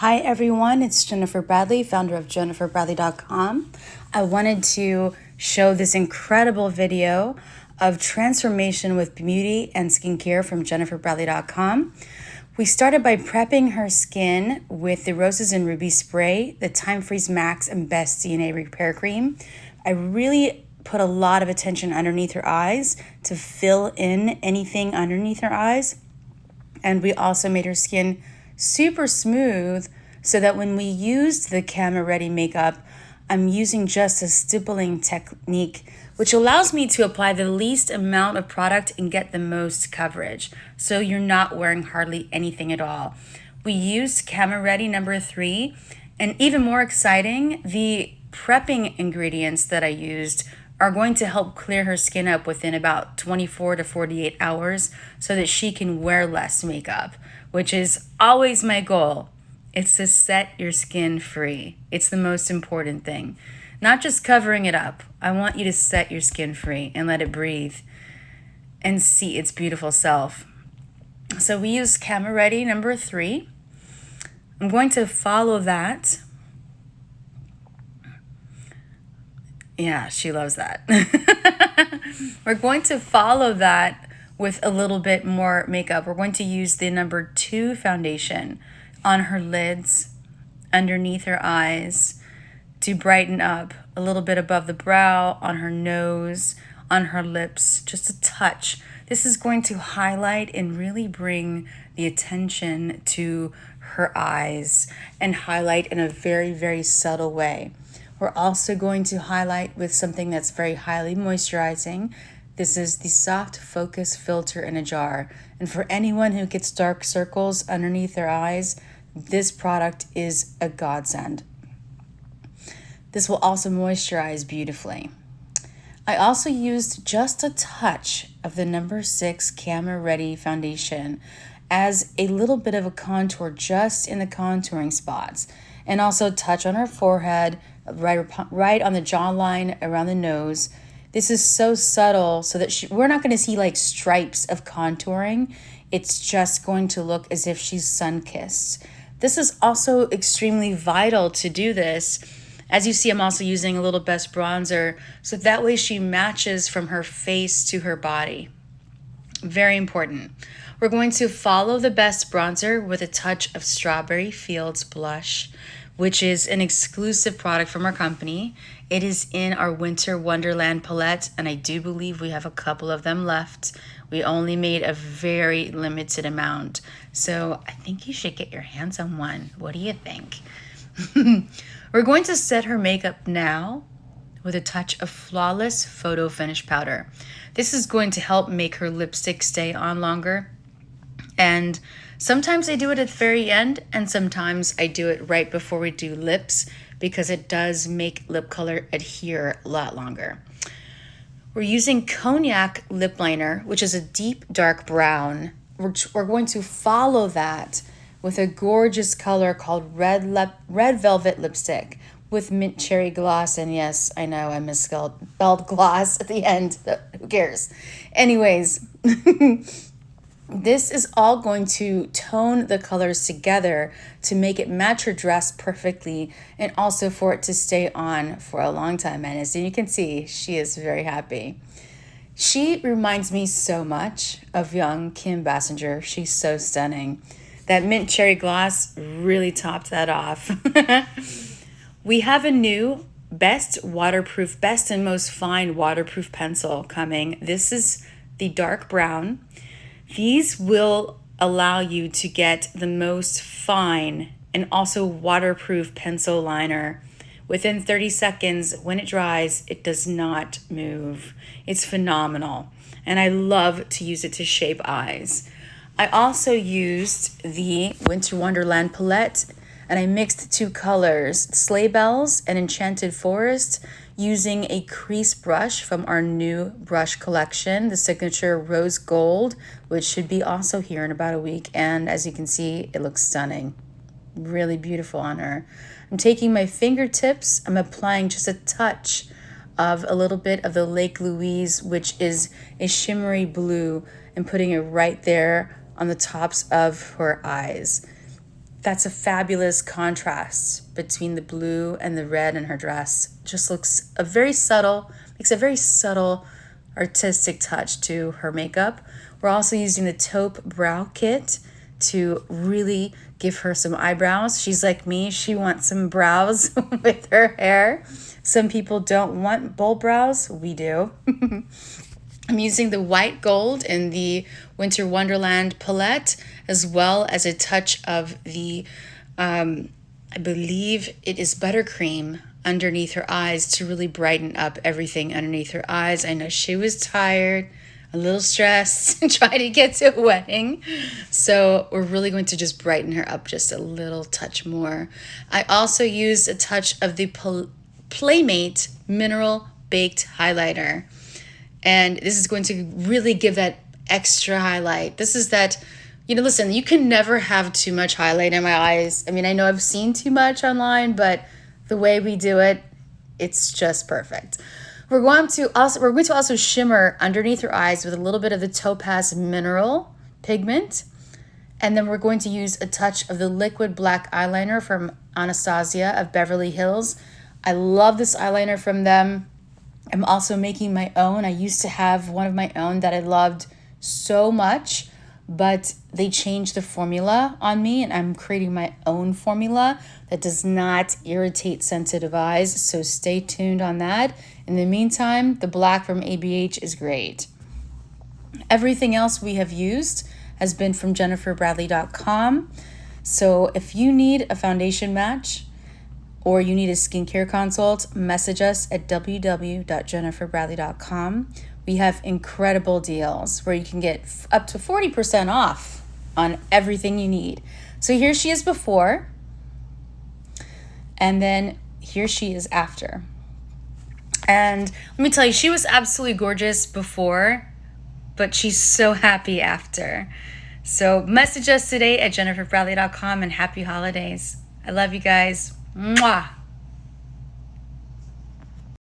Hi everyone, it's Jennifer Bradley, founder of jenniferbradley.com. I wanted to show this incredible video of transformation with beauty and skincare from jenniferbradley.com. We started by prepping her skin with the Roses and Ruby Spray, the Time Freeze Max and Best DNA Repair Cream. I really put a lot of attention underneath her eyes to fill in anything underneath her eyes. And we also made her skin super smooth so that when we used the camera ready makeup, I'm using just a stippling technique, which allows me to apply the least amount of product and get the most coverage. So you're not wearing hardly anything at all. We used camera ready number 3, and even more exciting, the prepping ingredients that I used are going to help clear her skin up within about 24 to 48 hours so that she can wear less makeup, which is always my goal. It's to set your skin free. It's the most important thing. Not just covering it up. I want you to set your skin free and let it breathe and see its beautiful self. So we use camera ready number 3. I'm going to follow that. Yeah, she loves that. We're going to follow that with a little bit more makeup. We're going to use the number 2 foundation on her lids, underneath her eyes, to brighten up a little bit above the brow, on her nose, on her lips, just a touch. This is going to highlight and really bring the attention to her eyes and highlight in a very, very subtle way. We're also going to highlight with something that's very highly moisturizing. This is the Soft Focus Filter in a Jar. And for anyone who gets dark circles underneath their eyes, this product is a godsend. This will also moisturize beautifully. I also used just a touch of the number 6 Camera Ready foundation as a little bit of a contour just in the contouring spots, and also touch on her forehead, right on the jawline, around the nose. This is so subtle so that we're not going to see like stripes of contouring. It's just going to look as if she's sun-kissed. This is also extremely vital to do this. As you see, I'm also using a little Best bronzer, so that way she matches from her face to her body. Very important. We're going to follow the Best bronzer with a touch of Strawberry Fields blush, which is an exclusive product from our company. It is in our Winter Wonderland palette, and I do believe we have a couple of them left. We only made a very limited amount, so I think you should get your hands on one. What do you think? We're going to set her makeup now with a touch of Flawless Photofinish powder. This is going to help make her lipstick stay on longer. And sometimes I do it at the very end, and sometimes I do it right before we do lips because it does make lip color adhere a lot longer. We're using Cognac Lipliner, which is a deep dark brown. We're going to follow that with a gorgeous color called Red Velvet Lipstick with mint cherry gloss. And yes, I know I misspelled gloss at the end, but who cares? Anyways, this is all going to tone the colors together to make it match her dress perfectly, and also for it to stay on for a long time. And as you can see, she is very happy. She reminds me so much of young Kim Basinger. She's so stunning. That mint cherry gloss really topped that off. We have a new best and most fine waterproof pencil coming. This is the dark brown. These will allow you to get the most fine and also waterproof pencil liner. Within 30 seconds, when it dries, it does not move. It's phenomenal, and I love to use it to shape eyes. I also used the Winter Wonderland palette, and I mixed 2 colors, Sleigh Bells and Enchanted Forest, using a crease brush from our new brush collection, the signature Rose Gold, which should be also here in about a week. And as you can see, it looks stunning. Really beautiful on her. I'm taking my fingertips, I'm applying just a touch of a little bit of the Lake Louise, which is a shimmery blue, and putting it right there on the tops of her eyes. That's a fabulous contrast between the blue and the red in her dress. Just looks makes a very subtle artistic touch to her makeup. We're also using the Taupe Brow Kit to really give her some eyebrows. She's like me, she wants some brows with her hair. Some people don't want bold brows, we do. I'm using the white gold in the Winter Wonderland palette, as well as a touch of the, I believe it is buttercream underneath her eyes to really brighten up everything underneath her eyes. I know she was tired, a little stressed, trying to get to a wedding. So we're really going to just brighten her up just a little touch more. I also used a touch of the Playmate Mineral Baked Highlighter. And this is going to really give that extra highlight. This is that, listen, you can never have too much highlight in my eyes. I mean, I know I've seen too much online, but the way we do it, it's just perfect. We're going to also shimmer underneath her eyes with a little bit of the Topaz Mineral pigment. And then we're going to use a touch of the liquid black eyeliner from Anastasia of Beverly Hills. I love this eyeliner from them. I'm also making my own. I used to have one of my own that I loved so much, but they changed the formula on me, and I'm creating my own formula that does not irritate sensitive eyes, so stay tuned on that. In the meantime, the black from ABH is great. Everything else we have used has been from jenniferbradley.com. So if you need a foundation match, or you need a skincare consult, message us at www.jenniferbradley.com. We have incredible deals where you can get up to 40% off on everything you need. So here she is before, and then here she is after. And let me tell you, she was absolutely gorgeous before, but she's so happy after. So message us today at jenniferbradley.com, and happy holidays. I love you guys. Mwah!